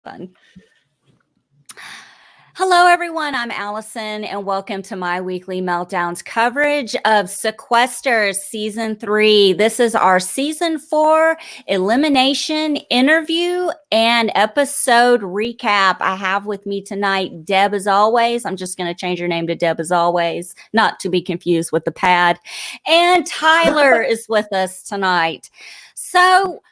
Fun. Hello, everyone. I'm Allison, and welcome to my weekly Meltdowns coverage of Sequester Season 3. This is our Season 4 Elimination interview and episode recap. I have with me tonight Deb as always. I'm just going to change your name to Deb as always, not to be confused with the pad. And Tyler is with us tonight. So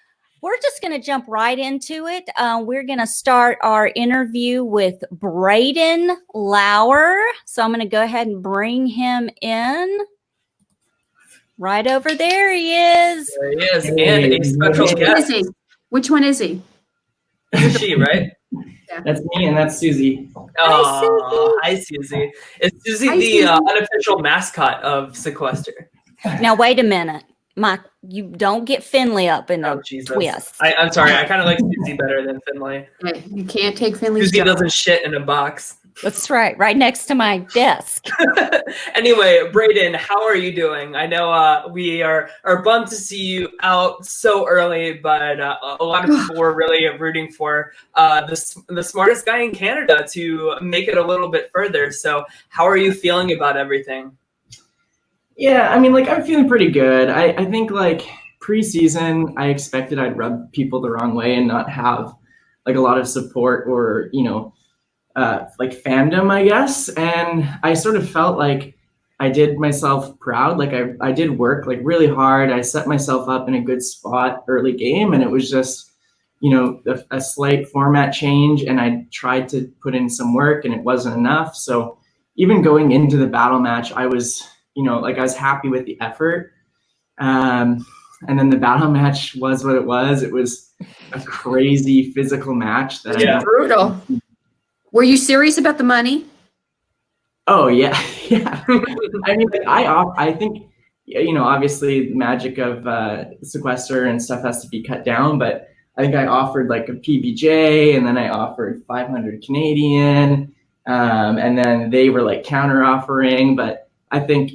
we're just going to jump right into it. We're going to start our interview with Braden Lauer. So I'm going to go ahead and bring him in. Right over there he is. There he is, and a special guest. Which one is he? She, right? Yeah. That's me, and that's Susie. Oh, hi, Susie. Is Susie the unofficial mascot of Sequester? Now, wait a minute. You don't get Finley up in a twist. I'm sorry. I kind of like Susie better than Finley. You can't take Finley's Susie doesn't shit in a box. That's right next to my desk. Anyway, Braden, how are you doing? I know we are bummed to see you out so early, but a lot of people were really rooting for the smartest guy in Canada to make it a little bit further. So how are you feeling about everything? Yeah, I mean, I'm feeling pretty good. I think, preseason, I expected I'd rub people the wrong way and not have, a lot of support or, fandom, I guess. And I sort of felt like I did myself proud. I did work, really hard. I set myself up in a good spot early game, and it was just, a slight format change, and I tried to put in some work, and it wasn't enough. So even going into the battle match, I was I was happy with the effort. And then the battle match was what it was. It was a crazy physical match. Brutal. Were you serious about the money? Oh, yeah. Yeah. I mean, I think, obviously the magic of Sequester and stuff has to be cut down, but I think I offered a PBJ, and then I offered 500 Canadian, and then they were counter offering, but I think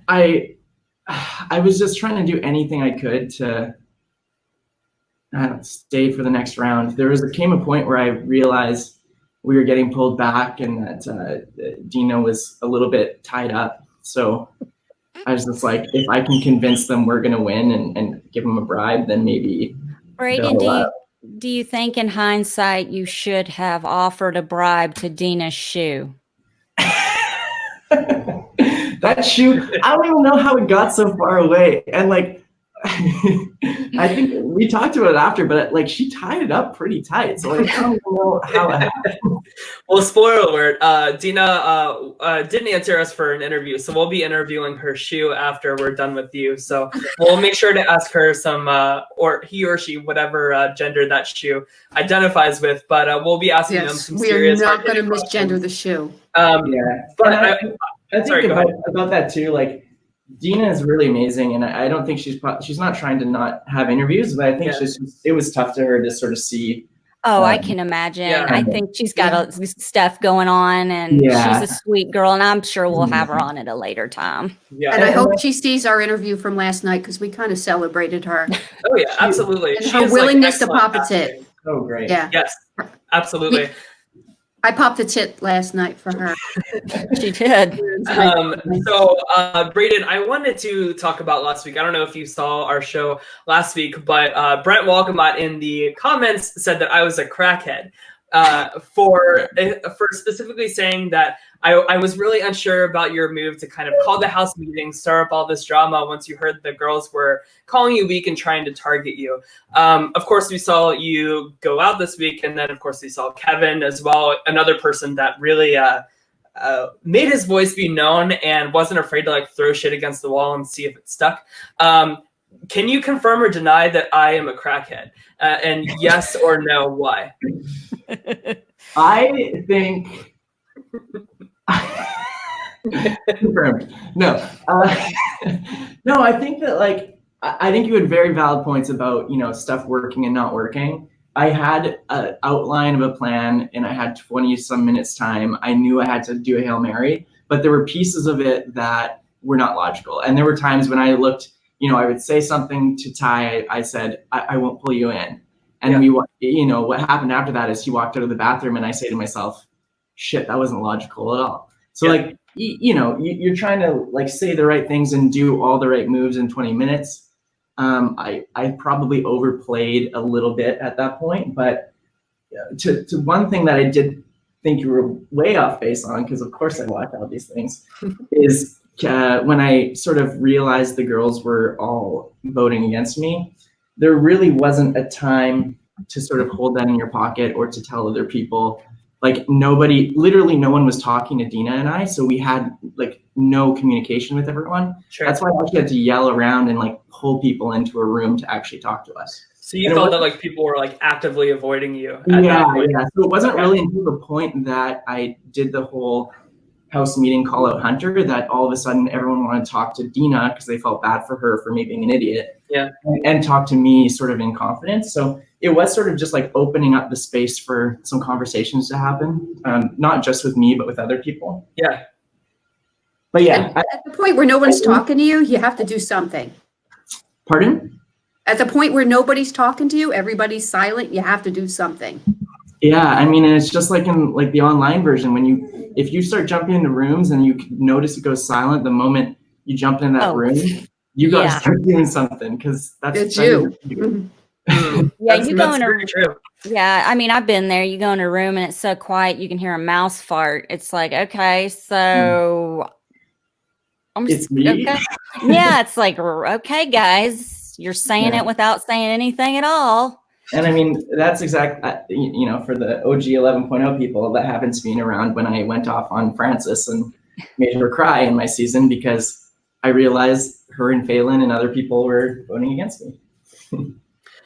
I was just trying to do anything I could to stay for the next round. Came a point where I realized we were getting pulled back and that Deana was a little bit tied up. So I was just if I can convince them we're going to win and give them a bribe, then maybe. Braden, do you think in hindsight you should have offered a bribe to Deana's shoe? That shoe, I don't even know how it got so far away. And I think we talked about it after, but she tied it up pretty tight. So I don't even know how it happened. Well, spoiler alert, Deana didn't answer us for an interview. So we'll be interviewing her shoe after we're done with you. So we'll make sure to ask her some, or he or she, whatever gender that shoe identifies with. But we'll be asking them some serious. We are not going to misgender the shoe. But I think about that too. Deana is really amazing, and I don't think she's not trying to not have interviews, but I think it was tough to her to sort of see. Oh, I can imagine. Yeah. I think she's got stuff going on, and she's a sweet girl, and I'm sure we'll have her on at a later time. Yeah. And I hope she sees our interview from last night because we kind of celebrated her. Oh yeah, absolutely. And her willingness to pop a tit. Oh great. Yeah. Yes, absolutely. I popped a tit last night for her. She did. So, Braden, I wanted to talk about last week. I don't know if you saw our show last week, but Brent Walcomot in the comments said that I was a crackhead for specifically saying that I was really unsure about your move to kind of call the house meeting, stir up all this drama once you heard the girls were calling you weak and trying to target you. Of course, we saw you go out this week, and then, of course, we saw Kevin as well, another person that really made his voice be known and wasn't afraid to throw shit against the wall and see if it stuck. Can you confirm or deny that I am a crackhead? And yes or no, why? I think... Confirmed. No. No, I think that I think you had very valid points about, stuff working and not working. I had an outline of a plan, and I had 20 some minutes time. I knew I had to do a Hail Mary, but there were pieces of it that were not logical. And there were times when I looked, I would say something to Ty. I said, I won't pull you in. And what happened after that is he walked out of the bathroom and I say to myself, shit, that wasn't logical at all. So you're trying to like say the right things and do all the right moves in 20 minutes. I probably overplayed a little bit at that point, but to one thing that I did think you were way off base on, because of course I watch all these things, is when I sort of realized the girls were all voting against me, there really wasn't a time to sort of hold that in your pocket or to tell other people. Like literally no one was talking to Deana and I, so we had like no communication with everyone. Sure. That's why I actually had to yell around and like pull people into a room to actually talk to us. So you felt that like people were like actively avoiding you. Yeah. So it wasn't really until the point that I did the whole house meeting call out Hunter that all of a sudden everyone wanted to talk to Deana because they felt bad for her for me being an idiot. Yeah. And talk to me sort of in confidence. So it was sort of just like opening up the space for some conversations to happen, not just with me, but with other people. Yeah. But yeah. At the point where no one's talking to you, you have to do something. Pardon? At the point where nobody's talking to you, everybody's silent, you have to do something. Yeah, I mean, and it's just like in like the online version, if you start jumping into rooms and you notice it goes silent the moment you jump in that room, you got to start doing something because that's you. Yeah, you go in very true. Yeah, I mean, I've been there. You go in a room and it's so quiet, you can hear a mouse fart. It's like, okay, so I'm just it's me. okay. Yeah, it's like, okay, guys, you're saying it without saying anything at all. And I mean, that's exact, for the OG 11.0 people, that happened to me around when I went off on Frances and made her cry in my season because I realized her and Phelan and other people were voting against me.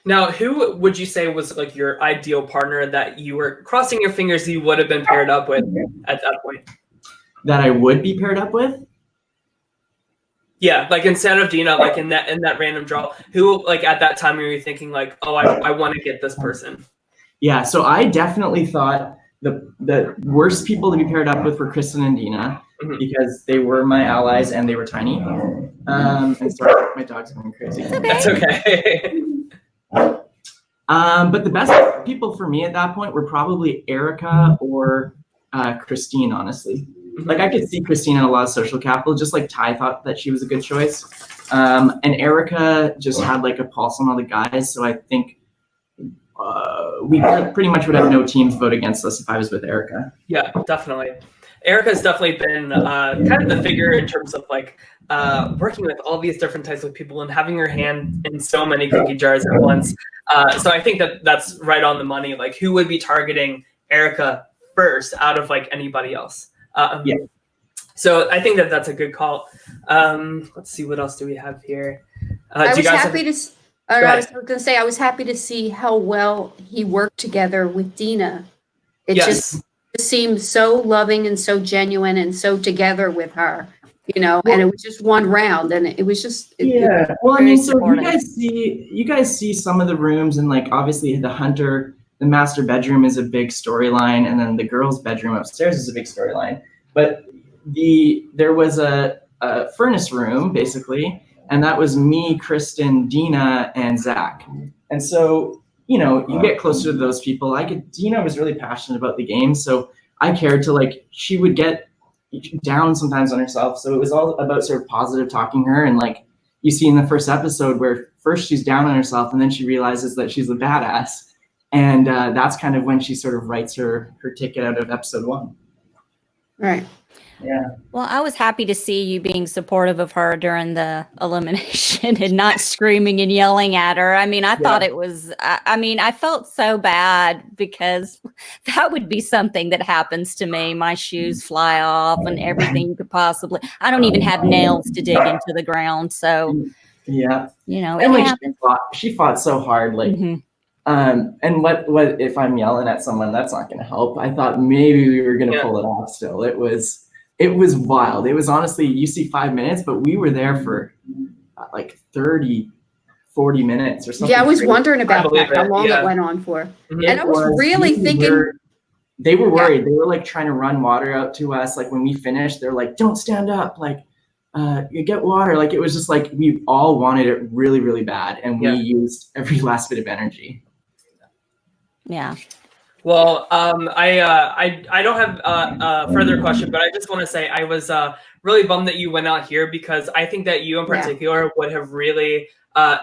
Now, who would you say was like your ideal partner that you were crossing your fingers you would have been paired up with at that point? That I would be paired up with? Yeah, like instead of Deana, like in that random draw, who like at that time were you thinking like, oh, I want to get this person? Yeah, so I definitely thought the worst people to be paired up with were Kristen and Deana because they were my allies and they were tiny. And sorry, my dog's going crazy. That's okay. But the best people for me at that point were probably Erica or Christine, honestly. Like I could see Christine in a lot of social capital, just like Ty thought that she was a good choice. And Erica just had like a pulse on all the guys. So I think we pretty much would have no teams vote against us if I was with Erica. Yeah, definitely. Erica's definitely been kind of the figure in terms of like working with all these different types of people and having her hand in so many cookie jars at once. So I think that's right on the money. Like who would be targeting Erica first out of like anybody else? Yeah. So I think that's a good call. Let's see, what else do we have here? I was happy to see how well he worked together with Deana. It just seemed so loving and so genuine and so together with her, and it was just one round and it was just Well, I mean, so you guys see some of the rooms and like obviously the master bedroom is a big storyline, and then the girls' bedroom upstairs is a big storyline. But there was a furnace room basically, and that was me, Kristen, Deana, and Zach. And so you get closer to those people. Deana was really passionate about the game, so I cared to like she would get down sometimes on herself. So it was all about sort of positive talking her, and like you see in the first episode where first she's down on herself and then she realizes that she's a badass. And that's kind of when she sort of writes her ticket out of episode 1. Right. Yeah. Well, I was happy to see you being supportive of her during the elimination and not screaming and yelling at her. I mean, I thought it was, I felt so bad because that would be something that happens to me. My shoes fly off and everything you could possibly, I don't even have nails to dig into the ground. So, yeah, it happens. She fought so hard. Like, and what if I'm yelling at someone, that's not going to help. I thought maybe we were going to pull it off still. It was wild. It was honestly, you see 5 minutes, but we were there for like 30, 40 minutes or something. Yeah, I was wondering about that, how long it went on for. And I was really thinking. They were worried. They were like trying to run water out to us. Like when we finished, they're like, don't stand up. Like, you get water. Like it was just like, we all wanted it really, really bad. And we used every last bit of energy. Yeah. Well, I don't have a further question, but I just want to say I was really bummed that you went out here, because I think that you in particular would have really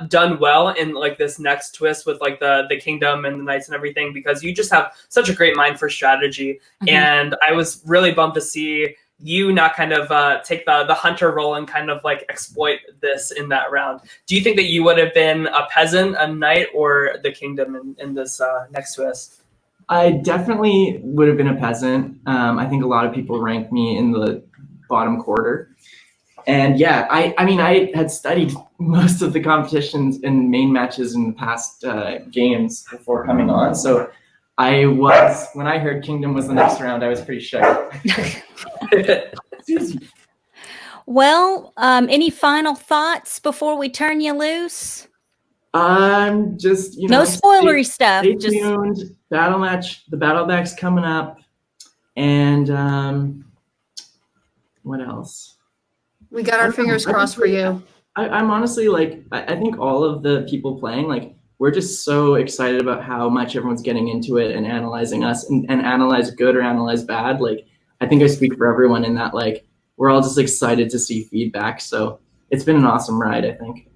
done well in like this next twist with like the kingdom and the knights and everything, because you just have such a great mind for strategy. And I was really bummed to see you not kind of take the hunter role and kind of like exploit this in that round. Do you think that you would have been a peasant, a knight, or the kingdom in this next twist? I definitely would have been a peasant. I think a lot of people rank me in the bottom quarter. And yeah, I mean, I had studied most of the competitions and main matches in the past games before coming on. So when I heard Kingdom was the next round, I was pretty shook. Well, any final thoughts before we turn you loose? Just, no spoilery stuff. Stay tuned. Battle match. The battle match's coming up. And what else? We got our fingers crossed for you. I'm honestly like, I think all of the people playing, like, we're just so excited about how much everyone's getting into it and analyzing us and analyze good or analyze bad. Like, I think I speak for everyone in that, like, we're all just excited to see feedback. So it's been an awesome ride, I think.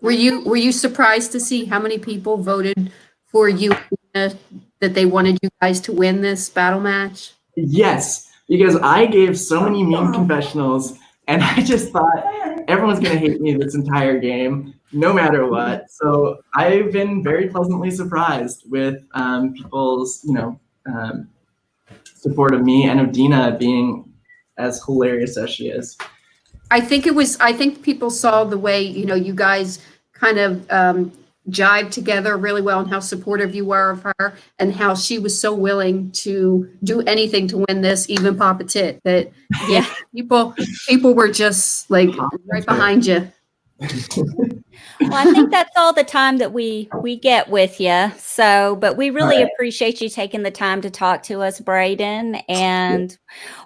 Were you surprised to see how many people voted for you, that they wanted you guys to win this battle match? Yes, because I gave so many mean confessionals, and I just thought everyone's going to hate me this entire game, no matter what. So I've been very pleasantly surprised with people's, support of me and of Deana being as hilarious as she is. I think people saw the way, you guys kind of jived together really well, and how supportive you were of her, and how she was so willing to do anything to win this, even Papa Tit. That people were just like right behind you. Well, I think that's all the time that we get with you. So, but we really appreciate you taking the time to talk to us, Braden, and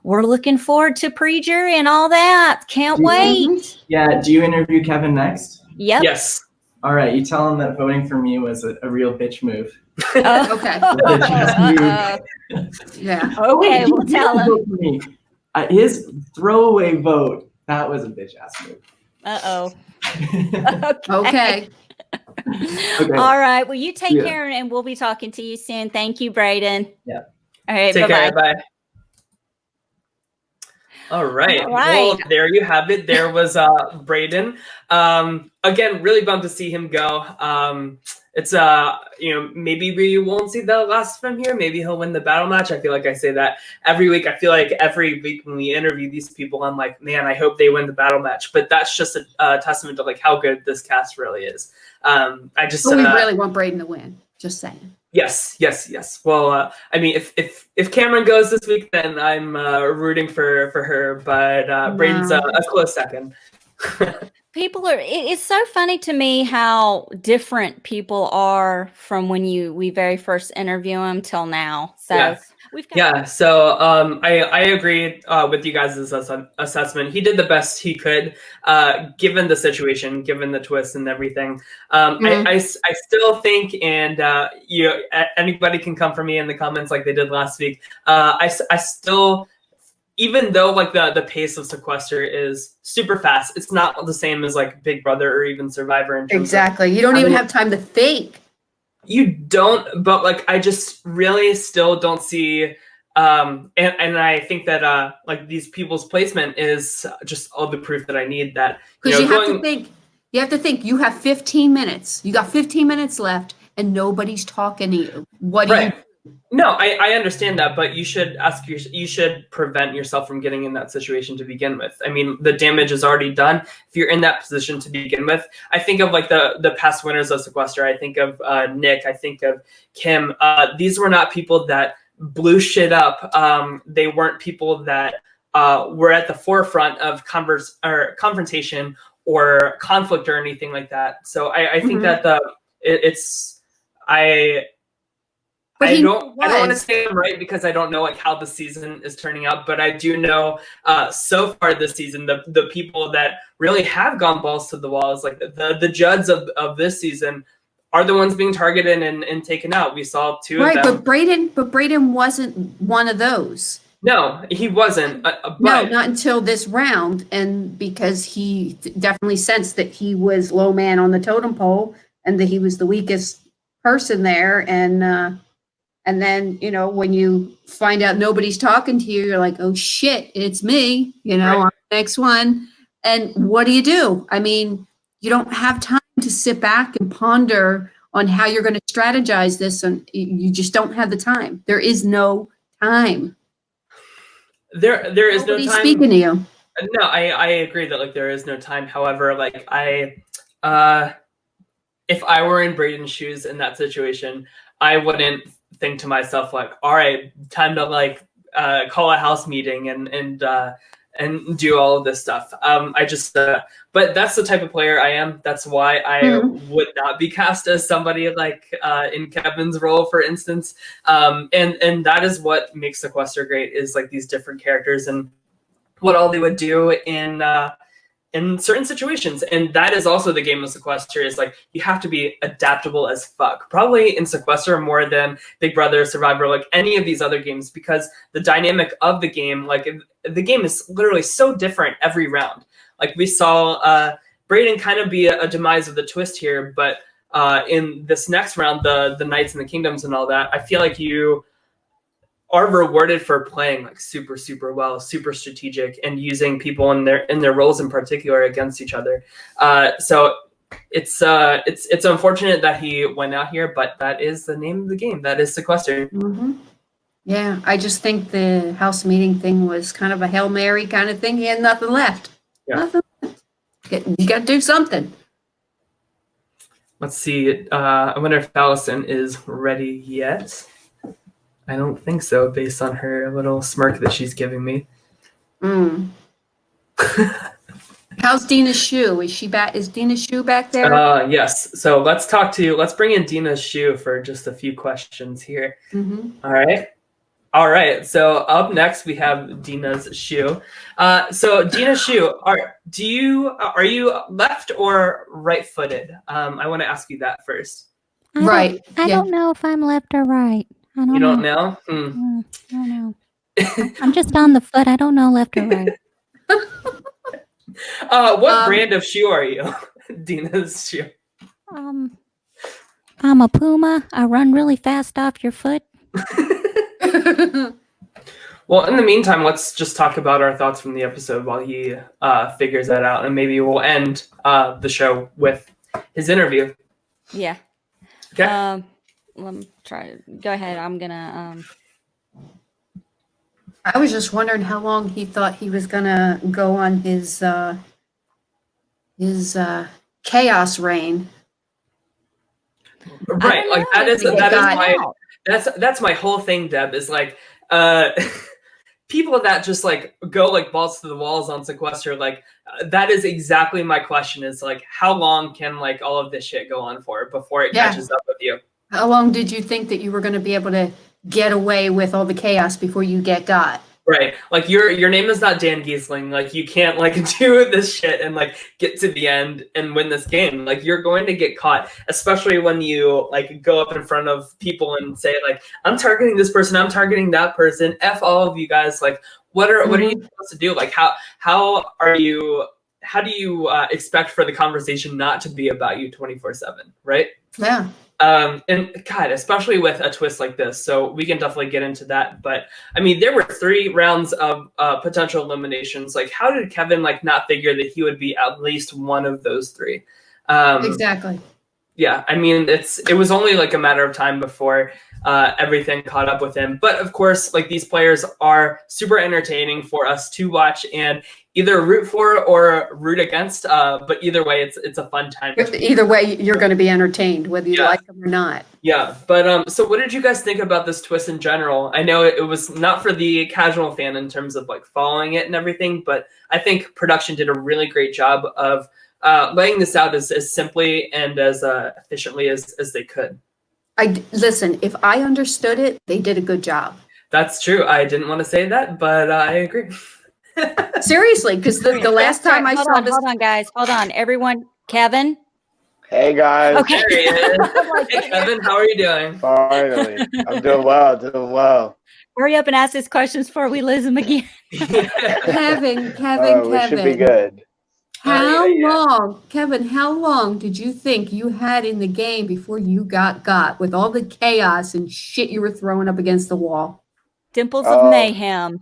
we're looking forward to pre-jury and all that. Can't wait. Yeah. Do you interview Kevin next? Yep. Yes. All right. You tell him that voting for me was a real bitch move. Okay. Yeah. Okay, we'll tell him. His throwaway vote, that was a bitch ass move. Uh-oh. Okay. All right. Well, you take care, and we'll be talking to you soon. Thank you, Braden. Yeah. All right. Take bye-bye. care. Bye. All right. Well, there you have it. There was Braden. Again, really bummed to see him go. It's maybe we won't see the last from here. Maybe he'll win the battle match. I feel like I say that every week. I feel like every week when we interview these people, I'm like, man, I hope they win the battle match. But that's just a testament to like how good this cast really is. We really want Braden to win. Just saying. Yes. Well, I mean, if Cameron goes this week, then I'm rooting for her. But Braden's a close second. It's so funny to me how different people are from when we very first interview them till now. So So I agree with you guys' assessment. He did the best he could, given the situation, given the twist and everything. I still think, and anybody can come for me in the comments like they did last week. I still. Even though like the pace of Sequester is super fast, it's not the same as like Big Brother or even Survivor. Exactly. You don't even have time to think. You don't, but like I just really still don't see. And I think that like these people's placement is just all the proof that I need that. Because you have to think. You have to think. You have 15 minutes. You got 15 minutes left, and nobody's talking to you. What do you? No, I understand that, but you should you should prevent yourself from getting in that situation to begin with. I mean, the damage is already done. If you're in that position to begin with, I think of like the past winners of Sequester. I think of Nick. I think of Kim. These were not people that blew shit up. They weren't people that were at the forefront of confrontation or conflict or anything like that. So I think that I don't want to say I'm right because I don't know like how the season is turning out, but I do know so far this season the people that really have gone balls to the walls, like the judges of this season, are the ones being targeted and taken out. We saw two of them. But Braden wasn't one of those. No, he wasn't. No, not until this round, and because he definitely sensed that he was low man on the totem pole and that he was the weakest person there, and then when you find out nobody's talking to you, you're like, oh shit, it's me. I'm the next one. And what do? I mean, you don't have time to sit back and ponder on how you're going to strategize this, and you just don't have the time. There is no time. There is no time. Nobody's speaking to you. No, I agree that like there is no time. However, like if I were in Braden's shoes in that situation, I wouldn't think to myself like, all right, time to like call a house meeting and do all of this stuff. But that's the type of player I am. That's why I would not be cast as somebody like in Kevin's role, for instance. And that is what makes Sequester great, is like these different characters and what all they would do in certain situations. And that is also the game of Sequester, is like you have to be adaptable as fuck. Probably in Sequester more than Big Brother, Survivor, like any of these other games, because the dynamic of the game, like the game is literally so different every round. Like we saw Braden kind of be a demise of the twist here, but in this next round, the Knights and the Kingdoms and all that, I feel like you are rewarded for playing like super, super well, super strategic, and using people in their roles in particular against each other. So it's unfortunate that he went out here, but that is the name of the game. That is Sequester. Mm-hmm. Yeah, I just think the house meeting thing was kind of a Hail Mary kind of thing. He had nothing left. Yeah. Nothing left. You got to do something. Let's see. I wonder if Allison is ready yet. I don't think so, based on her little smirk that she's giving me. How's Deana's shoe? Is she back? Is Deana's shoe back there? Yes. So let's bring in Deana's shoe for just a few questions here. Mm-hmm. All right. So up next we have Deana's shoe. So Deana's shoe, are you left or right-footed? I want to ask you that first. Right. I don't know if I'm left or right. I don't You know. don't know? I don't know. I'm just on the foot. I don't know left or right. What brand of shoe are you? Deana's shoe. I'm a Puma. I run really fast off your foot. Well, in the meantime, let's just talk about our thoughts from the episode while he figures that out, and maybe we'll end the show with his interview. Yeah. Okay. Let me try. Go ahead. I'm gonna. I was just wondering how long he thought he was gonna go on his chaos reign. Right. Like that's my whole thing, Deb, is like people that just like go like balls to the walls on Sequester, like that is exactly my question, is like how long can like all of this shit go on for before it catches up with you? How long did you think that you were going to be able to get away with all the chaos before you got? Right. Like your name is not Dan Giesling. Like you can't like do this shit and like get to the end and win this game. Like you're going to get caught, especially when you like go up in front of people and say like, I'm targeting this person, I'm targeting that person. F all of you guys. Like what are you supposed to do? Like how do you expect for the conversation not to be about you 24/7, right? Yeah. And God, especially with a twist like this, so we can definitely get into that. But I mean, there were 3 rounds of potential eliminations. Like, how did Kevin like not figure that he would be at least one of those 3? Exactly. Yeah, I mean, it was only like a matter of time before everything caught up with him. But of course, like these players are super entertaining for us to watch and either root for or root against. But either way, it's a fun time. Either way, you're going to be entertained, whether you like them or not. Yeah, but so what did you guys think about this twist in general? I know it was not for the casual fan in terms of like following it and everything, but I think production did a really great job of laying this out as simply and as efficiently as they could. Listen, if I understood it, they did a good job. That's true. I didn't want to say that, but I agree. Seriously, because the last time I saw this... Hold on, guys. Hold on. Everyone. Kevin, Hey guys. Okay. There he is. Hey, Kevin, how are you doing? Finally. I'm doing well. Hurry up and ask his questions before we lose him again. Kevin, We should be good. How Yeah. long, Kevin, how long did you think you had in the game before you got with all the chaos and shit you were throwing up against the wall? Dimples of Mayhem.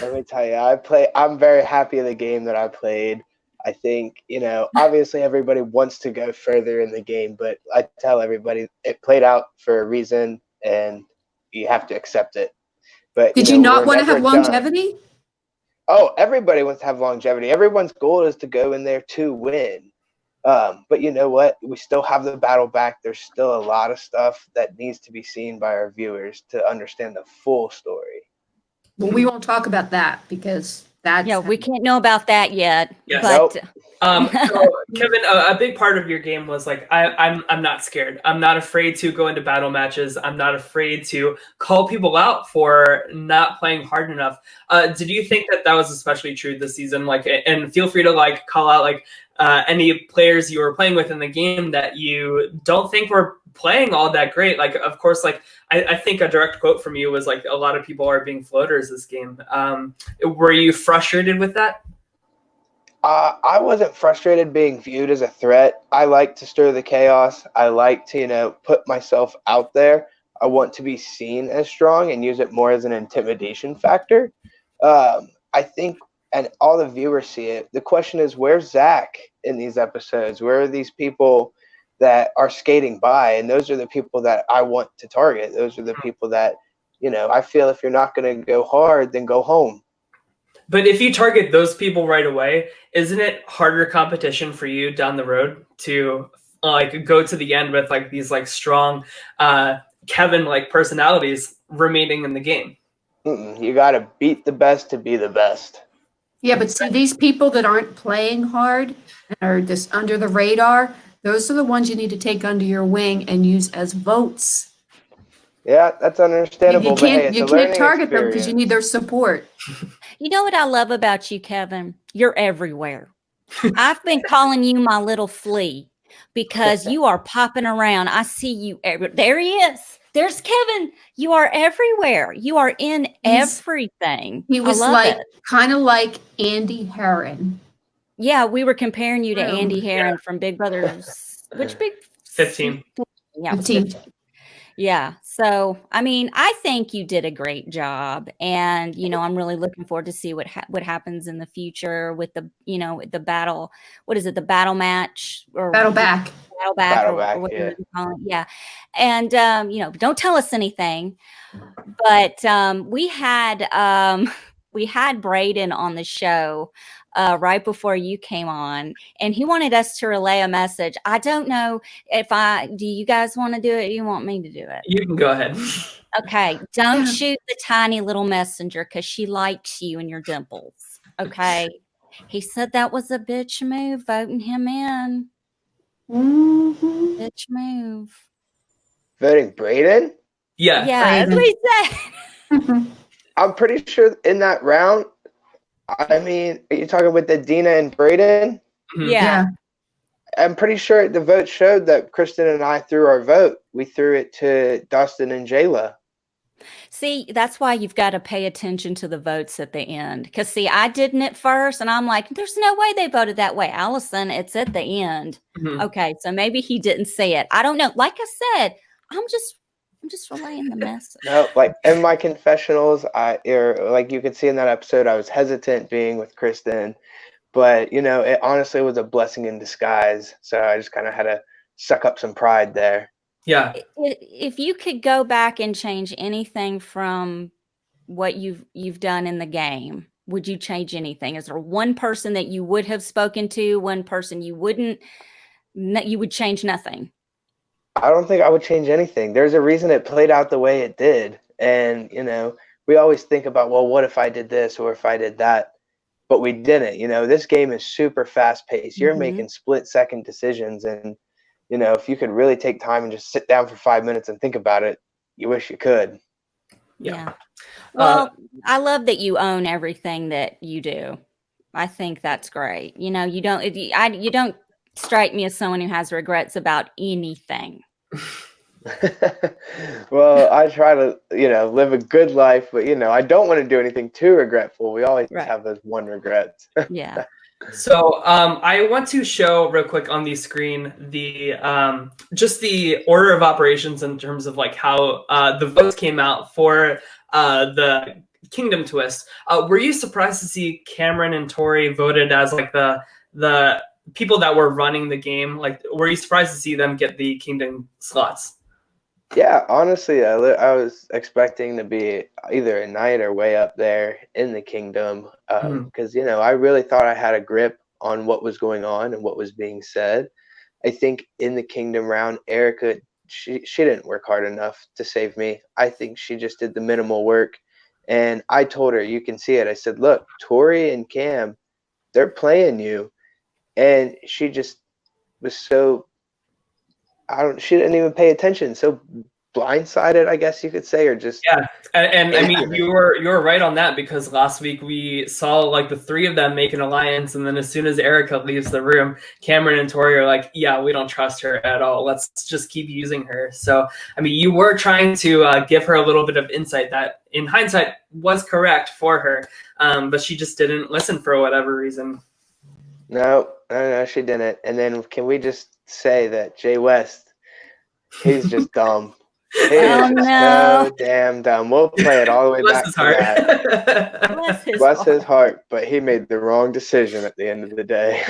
Let me tell you, I'm very happy in the game that I played. I think, obviously everybody wants to go further in the game, but I tell everybody it played out for a reason and you have to accept it. But Did you not want to never have longevity? done. Oh, everybody wants to have longevity. Everyone's goal is to go in there to win. But you know what? We still have the battle back. There's still a lot of stuff that needs to be seen by our viewers to understand the full story. Well, we won't talk about that because that's We can't know about that yet. Yes. But So, Kevin, a big part of your game was like, I'm not scared. I'm not afraid to go into battle matches. I'm not afraid to call people out for not playing hard enough. Did you think that was especially true this season? Like, and feel free to call out any players you were playing with in the game that you don't think were playing all that great. Like, of course, I think a direct quote from you was a lot of people are being floaters this game. Were you frustrated with that? I wasn't frustrated being viewed as a threat. I like to stir the chaos. I like to, put myself out there. I want to be seen as strong and use it more as an intimidation factor. I think, and all the viewers see it. The question is, where's Zach in these episodes? Where are these people that are skating by? And those are the people that I want to target. Those are the people that, I feel if you're not going to go hard, then go home. But if you target those people right away, isn't it harder competition for you down the road to go to the end with these strong Kevin personalities remaining in the game? You got to beat the best to be the best. Yeah, but see, these people that aren't playing hard and are just under the radar, those are the ones you need to take under your wing and use as votes. Yeah, that's understandable. You can't target them because you need their support. you know what I love about you, Kevin? You're everywhere. I've been calling you my little flea because you are popping around. I see you. There he is. There's Kevin. You are everywhere. You are in everything. He was kind of like Andy Herron. Yeah, we were comparing you to Andy Herron from Big Brother's. Which big? 15. Yeah, 15. Yeah. So, I think you did a great job, and I'm really looking forward to see what happens in the future with the the battle. What is it? The battle match or battle back? Battle back. Or whatever you call it. Yeah. And don't tell us anything. But we had Braden on the show right before you came on, and he wanted us to relay a message. I don't know do you guys want to do it? You want me to do it? You can go ahead. Okay. Don't shoot the tiny little messenger because she likes you and your dimples. Okay. He said that was a bitch move, voting him in. Mm-hmm. Bitch move. Voting Braden? Yeah. Yeah, that's what he said. I'm pretty sure in that round, are you talking with the Deana and Braden? Mm-hmm. Yeah. I'm pretty sure the vote showed that Kristen and I threw our vote. We threw it to Dustin and Jayla. See, that's why you've got to pay attention to the votes at the end. Because, see, I didn't at first, and I'm like, there's no way they voted that way. Allison, it's at the end. Mm-hmm. Okay, so maybe he didn't say it. I don't know. Like I said, I'm just relaying the message. No, in my confessionals, you could see in that episode, I was hesitant being with Kristen, but it honestly was a blessing in disguise. So I just kind of had to suck up some pride there. Yeah. If you could go back and change anything from what you've done in the game, would you change anything? Is there one person that you would have spoken to, one person you wouldn't? You would change nothing. I don't think I would change anything. There's a reason it played out the way it did. And, we always think about, well, what if I did this or if I did that? But we didn't. This game is super fast paced. You're making split second decisions. And, if you could really take time and just sit down for 5 minutes and think about it, you wish you could. Yeah. Well, I love that you own everything that you do. I think that's great. You don't strike me as someone who has regrets about anything. Well, I try to, live a good life, but I don't want to do anything too regretful. We always Right. have those one regrets. Yeah. So I want to show real quick on the screen the just the order of operations in terms of like how the votes came out for the Kingdom twist. Were you surprised to see Cameron and Tori voted as like the people that were running the game? Like, were you surprised to see them get the Kingdom slots? Yeah, honestly, I was expecting to be either a knight or way up there in the kingdom because, I really thought I had a grip on what was going on and what was being said. I think in the kingdom round, Erica, she didn't work hard enough to save me. I think she just did the minimal work. And I told her, you can see it. I said, look, Tori and Cam, they're playing you. And she just was so... she didn't even pay attention. So blindsided, I guess you could say, or just and I mean you were right on that, because last week we saw like the three of them make an alliance, and then as soon as Erica leaves the room, Cameron and Tori are like, yeah, we don't trust her at all. Let's just keep using her. So I mean, you were trying to give her a little bit of insight that, in hindsight, was correct for her, but she just didn't listen for whatever reason. No, she didn't. And then can we just say that Jay West, he's just dumb. He is no. so damn dumb. We'll play it all the way Bless back his to heart. that. Bless his heart, but he made the wrong decision at the end of the day.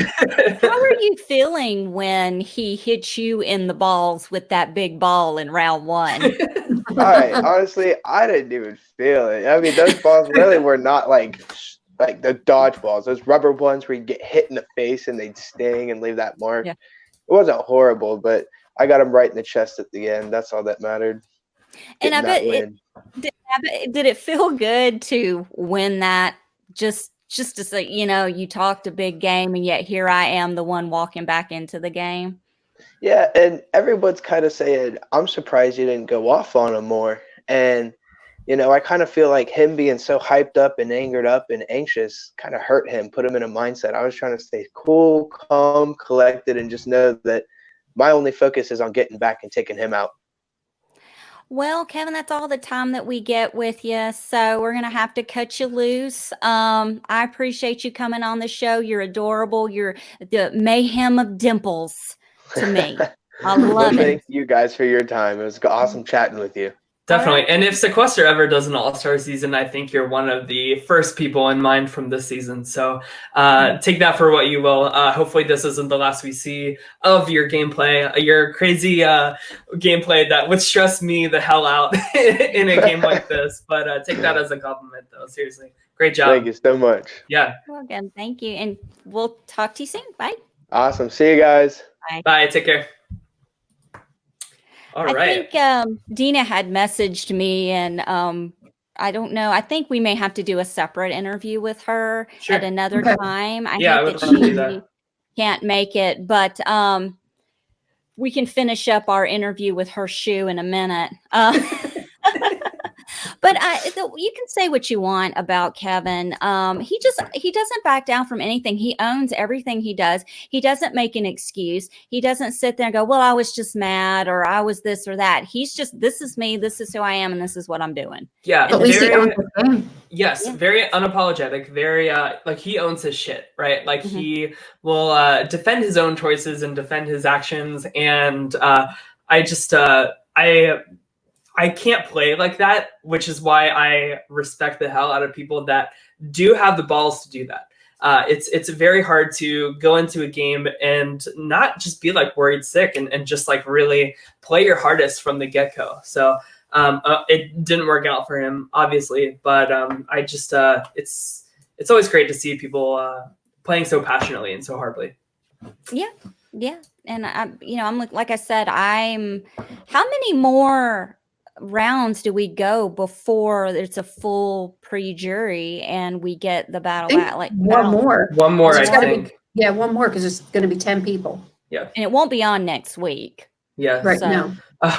How are you feeling when he hit you in the balls with that big ball in round one? All right, honestly, I didn't even feel it. I mean, those balls really were not like the dodgeballs, those rubber ones where you get hit in the face and they'd sting and leave that mark. Yeah. It wasn't horrible, but I got him right in the chest at the end. That's all that mattered. And I bet win. did it feel good to win that? Just to say, you talked a big game, and yet here I am, the one walking back into the game. Yeah, and everyone's kind of saying, I'm surprised you didn't go off on him more. And I kind of feel like him being so hyped up and angered up and anxious kind of hurt him, put him in a mindset. I was trying to stay cool, calm, collected, and just know that my only focus is on getting back and taking him out. Well, Kevin, that's all the time that we get with you. So we're going to have to cut you loose. I appreciate you coming on the show. You're adorable. You're the mayhem of dimples to me. I love it. Thank you guys for your time. It was awesome chatting with you. Definitely. Right. And if Sequester ever does an all-star season, I think you're one of the first people in mind from this season. So take that for what you will. Hopefully this isn't the last we see of your gameplay, your crazy gameplay that would stress me the hell out in a game like this. But take that as a compliment, though. Seriously. Great job. Thank you so much. Yeah. Well, again, thank you. And we'll talk to you soon. Bye. Awesome. See you guys. Bye. Take care. All right. I think Deana had messaged me, and I don't know. I think we may have to do a separate interview with her at another time. I hate that she can't make it, but we can finish up our interview with her shoe in a minute. But you can say what you want about Kevin. He doesn't back down from anything. He owns everything he does. He doesn't make an excuse. He doesn't sit there and go, well, I was just mad, or I was this or that. He's just, this is me, this is who I am, and this is what I'm doing. Yeah. At least he owns it. Yes, very unapologetic, very like he owns his shit, right? Like he will defend his own choices and defend his actions, and I can't play like that, which is why I respect the hell out of people that do have the balls to do that. It's very hard to go into a game and not just be like worried sick and just like really play your hardest from the get-go. So it didn't work out for him, obviously, but it's always great to see people playing so passionately and so hardly. Yeah. And I'm like I said, how many more rounds do we go before it's a full pre-jury and we get the battle back? Like one more, I think. One more, because it's going to be 10 people. Yeah, and it won't be on next week. Yeah, right so. now.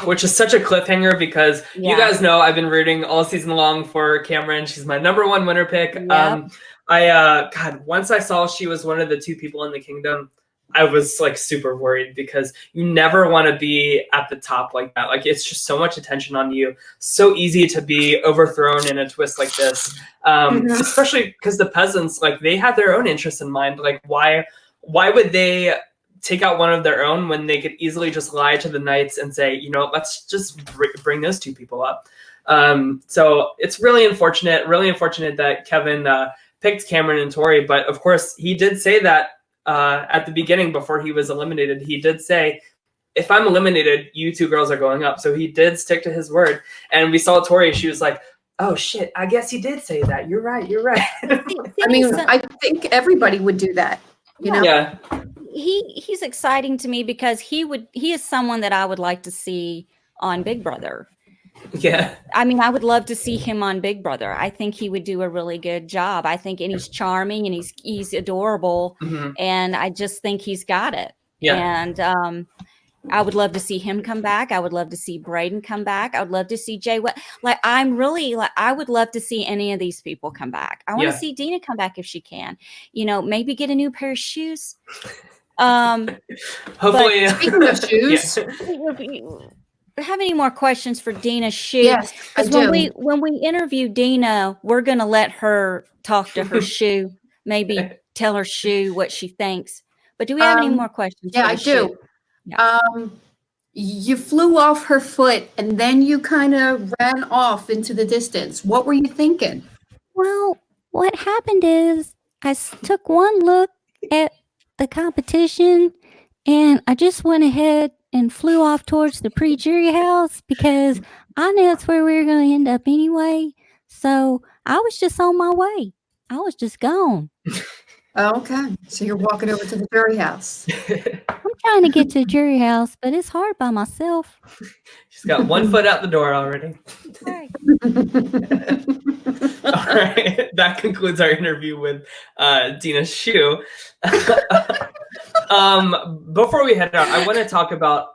Which is such a cliffhanger, because you guys know I've been rooting all season long for Cameron. She's my #1 winner pick. Yep. Once I saw she was one of the 2 people in the kingdom, I was like super worried because you never want to be at the top like that. Like it's just so much attention on you. So easy to be overthrown in a twist like this. Especially because the peasants, like they have their own interests in mind. Like why would they take out one of their own when they could easily just lie to the knights and say, you know, let's just bring those two people up. So it's really unfortunate that Kevin picked Cameron and Tori. But of course, he did say that at the beginning before he was eliminated. He did say, if I'm eliminated, you two girls are going up. So he did stick to his word. And we saw Tori, she was like, oh shit, I guess he did say that. You're right. I mean, I think everybody would do that, you know? Yeah. He's exciting to me because he is someone that I would like to see on Big Brother. Yeah. I mean, I would love to see him on Big Brother. I think he would do a really good job. I think, and he's charming and he's adorable, and I just think he's got it. Yeah. And I would love to see him come back. I would love to see Braden come back. I would love to see Jay. I would love to see any of these people come back. I want to see Deana come back if she can. You know, maybe get a new pair of shoes. Hopefully. Speaking of shoes, have any more questions for Deana's shoe? yes, I do. When we interview Deana, we're going to let her talk to her shoe, maybe tell her shoe what she thinks. But do we have any more questions? Yeah, for I the do. shoe? Yeah. You flew off her foot and then you kind of ran off into the distance. What were you thinking? Well, what happened is I took one look at the competition and I just went ahead and flew off towards the pre-jury house because I knew that's where we were going to end up anyway. So I was just on my way. I was just gone. Okay, so you're walking over to the jury house. I'm trying to get to the jury house, but it's hard by myself. She's got one foot out the door already. Right. All right. That concludes our interview with Deana Shu. Before we head out, I want to talk about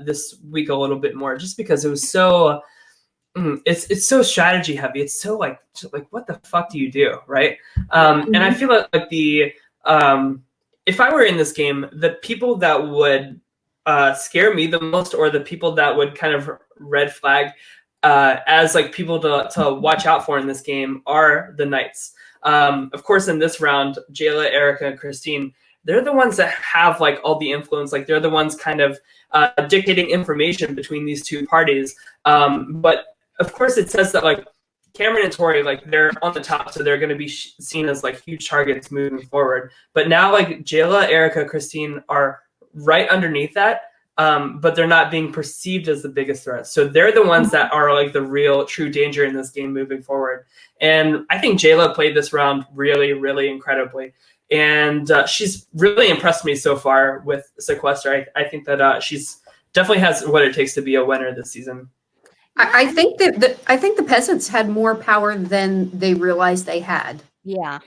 this week a little bit more, just because it was so it's so strategy heavy. It's so like what the fuck do you do, right? And I feel like the if I were in this game, the people that would scare me the most, or the people that would kind of red flag as like people to watch out for in this game, are the knights. Of course, in this round, Jayla, Erica, and Christine, they're the ones that have like all the influence. Like they're the ones kind of dictating information between these two parties. But of course, it says that like Cameron and Tori, like they're on the top, so they're going to be seen as like huge targets moving forward. But now like Jayla, Erica, Christine are right underneath that, but they're not being perceived as the biggest threat. So they're the ones that are like the real true danger in this game moving forward. And I think Jayla played this round really, really incredibly. And she's really impressed me so far with Sequester. I think that she's definitely has what it takes to be a winner this season. I think that I think the peasants had more power than they realized they had. Yeah.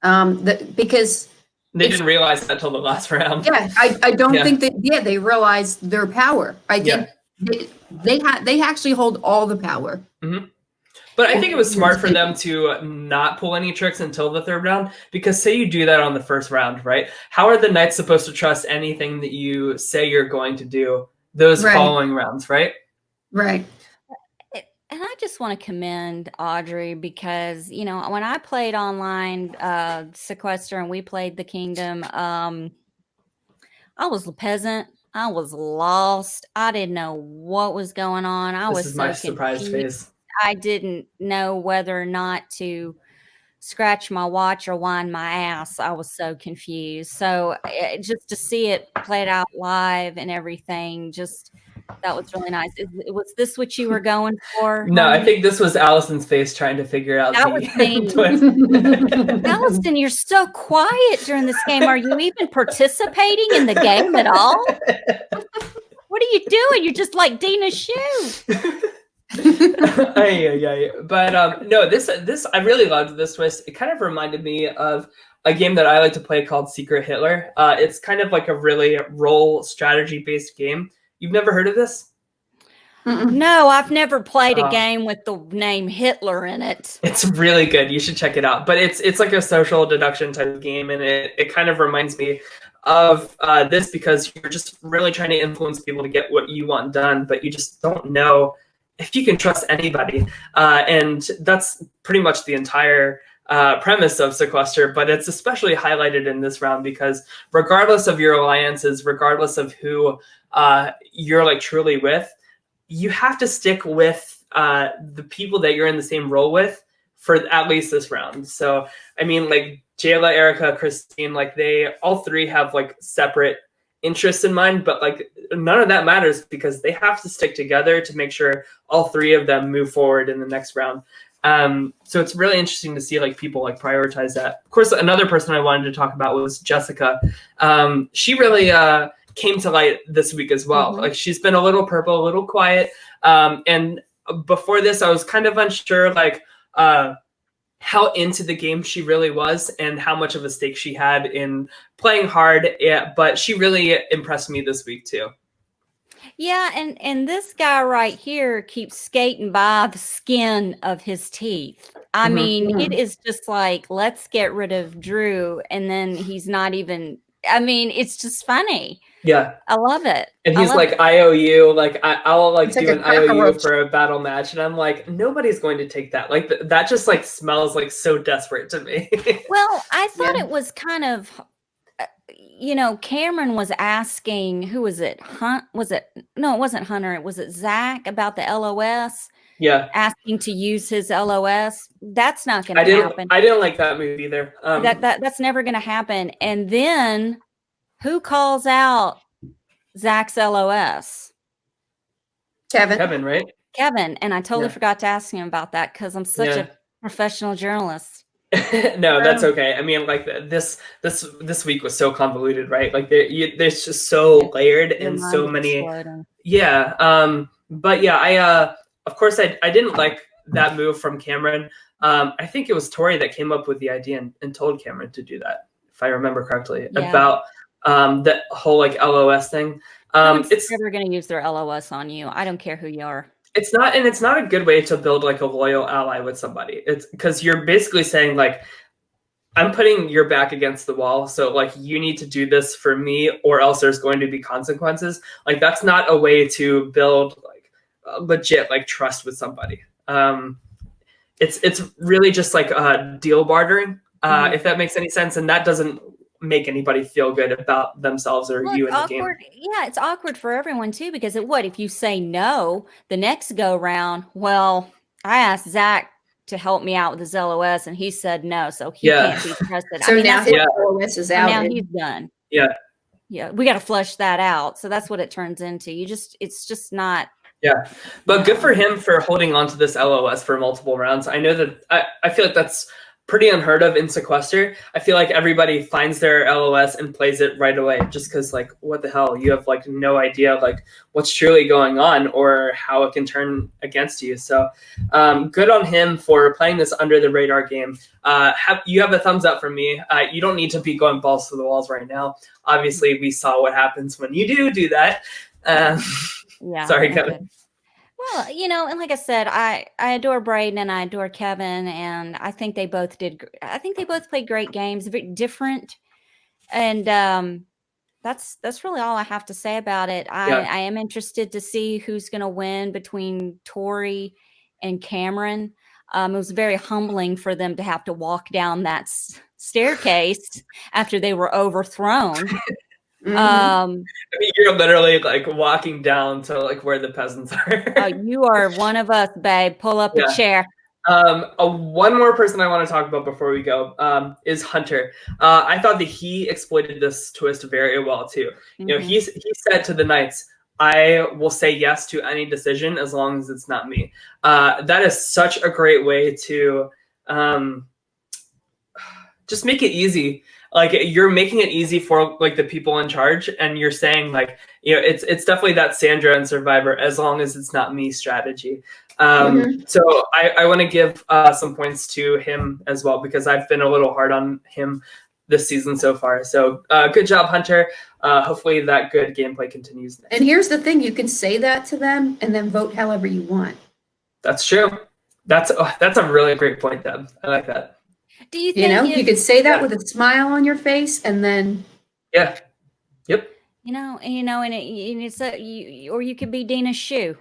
Because they didn't realize that until the last round. Yeah, I don't think that. Yeah, they realized their power. I think they actually hold all the power. Mm-hmm. But I think it was smart for them to not pull any tricks until the third round, because say you do that on the first round, right? How are the knights supposed to trust anything that you say you're going to do those following rounds, right? Right. And I just want to commend Audrey because, you know, when I played online Sequester and we played the Kingdom, I was a peasant. I was lost. I didn't know what was going on. This is my surprise phase. I didn't know whether or not to scratch my watch or wind my ass. I was so confused. So just to see it played out live and everything, that was really nice. Was this what you were going for? No, I think this was Allison's face trying to figure out that was me. Allison, you're so quiet during this game. Are you even participating in the game at all? What are you doing? You're just like Deana Shu. But no, this I really loved this twist. It kind of reminded me of a game that I like to play called Secret Hitler. It's kind of like a really role strategy based game. You've never heard of this? No, I've never played a game with the name Hitler in it. It's really good. You should check it out. But it's like a social deduction type of game, and it kind of reminds me of this because you're just really trying to influence people to get what you want done, but you just don't know if you can trust anybody. And that's pretty much the entire premise of Sequester, but it's especially highlighted in this round because regardless of your alliances, regardless of who you're like truly with, you have to stick with the people that you're in the same role with for at least this round. So, I mean, like Jayla, Erica, Christine, like they all three have like separate interests in mind, but like none of that matters because they have to stick together to make sure all three of them move forward in the next round. So it's really interesting to see like people like prioritize that. Of course, another person I wanted to talk about was Jessica. She really came to light this week as well. Mm-hmm. Like she's been a little purple, a little quiet. And before this, I was kind of unsure like how into the game she really was and how much of a stake she had in playing hard. Yeah, but she really impressed me this week too. Yeah, and this guy right here keeps skating by the skin of his teeth. I mean, it is just like, let's get rid of Drew, and then he's not even, I mean, it's just funny. Yeah. I love it. And he's like, IOU, like I'll like It's do like an a cockroach. IOU for a battle match. And I'm like, nobody's going to take that. Like that just like smells like so desperate to me. Well, I thought it was kind of, Cameron was asking, who was it? No, it wasn't Hunter. Was it Zach about the LOS? Yeah. Asking to use his LOS. That's not going to happen. I didn't like that move either. That's never going to happen. And then who calls out Zach's LOS? Kevin, right? Kevin. And I totally forgot to ask him about that because I'm such a professional journalist. No, that's okay. I mean, like this week was so convoluted, right? Like there's just so layered and so many. Exploding. Yeah. But yeah, I of course I didn't like that move from Cameron. I think it was Tori that came up with the idea and told Cameron to do that, if I remember correctly, about that whole like LOS thing. It's never going to use their LOS on you. I don't care who you are. It's not a good way to build like a loyal ally with somebody. It's because you're basically saying like, I'm putting your back against the wall. So like, you need to do this for me or else there's going to be consequences. Like that's not a way to build like legit like trust with somebody. It's really just like deal bartering, if that makes any sense. And that doesn't make anybody feel good about themselves or you in the game. Yeah, it's awkward for everyone too, because if you say no the next go round, well, I asked Zach to help me out with his LOS and he said no, so he can't be trusted. So now his LOS is out. Now he's done. Yeah, we got to flush that out. So that's what it turns into. It's just not. Yeah, but good for him for holding on to this LOS for multiple rounds. I know that I feel like that's pretty unheard of in Sequester. I feel like everybody finds their LOS and plays it right away just because like, what the hell? You have like no idea like what's truly going on or how it can turn against you. So good on him for playing this under the radar game. You have a thumbs up from me. You don't need to be going balls to the walls right now. Obviously, we saw what happens when you do that. Sorry, Kevin. Well, and like I said, I adore Braden and I adore Kevin, and I think they both played great games, very different, and that's really all I have to say about it. I am interested to see who's going to win between Tori and Cameron. It was very humbling for them to have to walk down that staircase after they were overthrown. I mean, you're literally like walking down to like where the peasants are. Oh, you are one of us, babe. Pull up a chair. One more person I want to talk about before we go is Hunter. I thought that he exploited this twist very well too. He said to the Knights, I will say yes to any decision as long as it's not me. That is such a great way to just make it easy. Like you're making it easy for like the people in charge, and you're saying like, it's definitely that Sandra and Survivor as long as it's not me strategy. So I want to give some points to him as well because I've been a little hard on him this season so far. So good job, Hunter. Hopefully that good gameplay continues. And here's the thing: you can say that to them and then vote however you want. That's true. That's a really great point, Deb. I like that. Do you think you could say that with a smile on your face and then and it's or you could be Deana's shoe.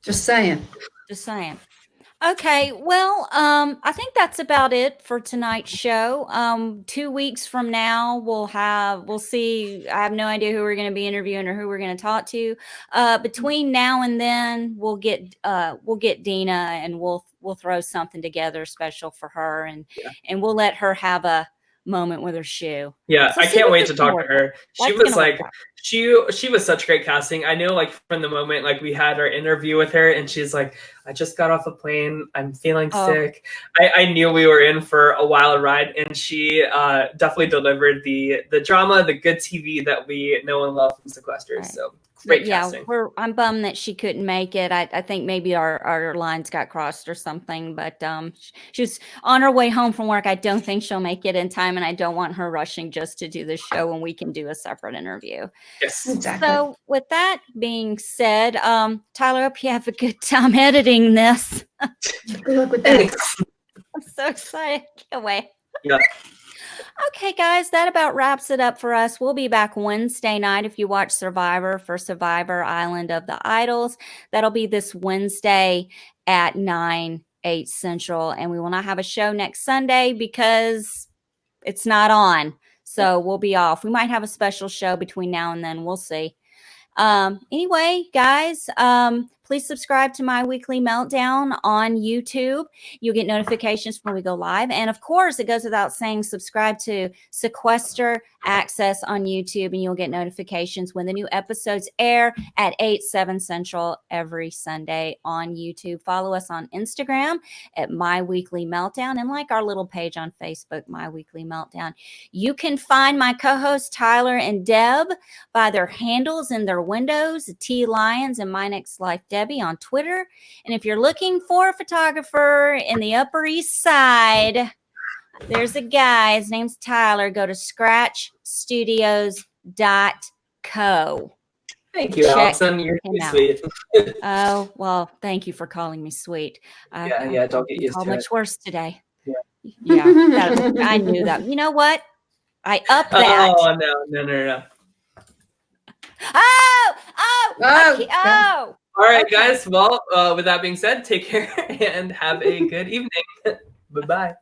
Just saying. Just saying. Okay, well, I think that's about it for tonight's show. 2 weeks from now, we'll see. I have no idea who we're going to be interviewing or who we're going to talk to. Between now and then, we'll get Deana, and we'll throw something together special for her, and we'll let her have a moment with her shoe. Yeah, So I see can't what wait this to talk can to work her. She That's was gonna work like, out. she was such great casting. I know, like, from the moment like we had our interview with her, and she's like, I just got off a plane, I'm feeling sick. I knew we were in for a wild ride, and she definitely delivered the drama, the good TV that we know and love from Sequester. Right. So great casting. I'm bummed that she couldn't make it. I think maybe our lines got crossed or something, but she was on her way home from work. I don't think she'll make it in time, and I don't want her rushing just to do the show when we can do a separate interview. Yes. Exactly. So with that being said, Tyler, I hope you have a good time editing this. Good luck with that. I'm so excited. Can't wait. Yeah. Okay, guys, that about wraps it up for us. We'll be back Wednesday night if you watch Survivor for Survivor Island of the Idols. That'll be this Wednesday at 8 Central. And we will not have a show next Sunday because it's not on. So we'll be off. We might have a special show between now and then. We'll see. Anyway, guys, please subscribe to My Weekly Meltdown on YouTube. You'll get notifications when we go live. And of course, it goes without saying, subscribe to Sequester Access on YouTube, and you'll get notifications when the new episodes air at 7 Central every Sunday on YouTube. Follow us on Instagram at My Weekly Meltdown, and like our little page on Facebook, My Weekly Meltdown. You can find my co-hosts Tyler and Deb by their handles in their windows, T Lions and My Next Life Debbie on Twitter. And if you're looking for a photographer in the Upper East Side, there's a guy. His name's Tyler. Go to scratchstudios.co. Thank you, Check Allison. You're him too out. sweet. Oh, well, thank you for calling me sweet. Yeah, don't get used to much it. worse today. Yeah. I knew that. You know what? I upped that. Oh, no. Oh. All right, Okay. guys. Well, with that being said, take care and have a good evening. Bye-bye.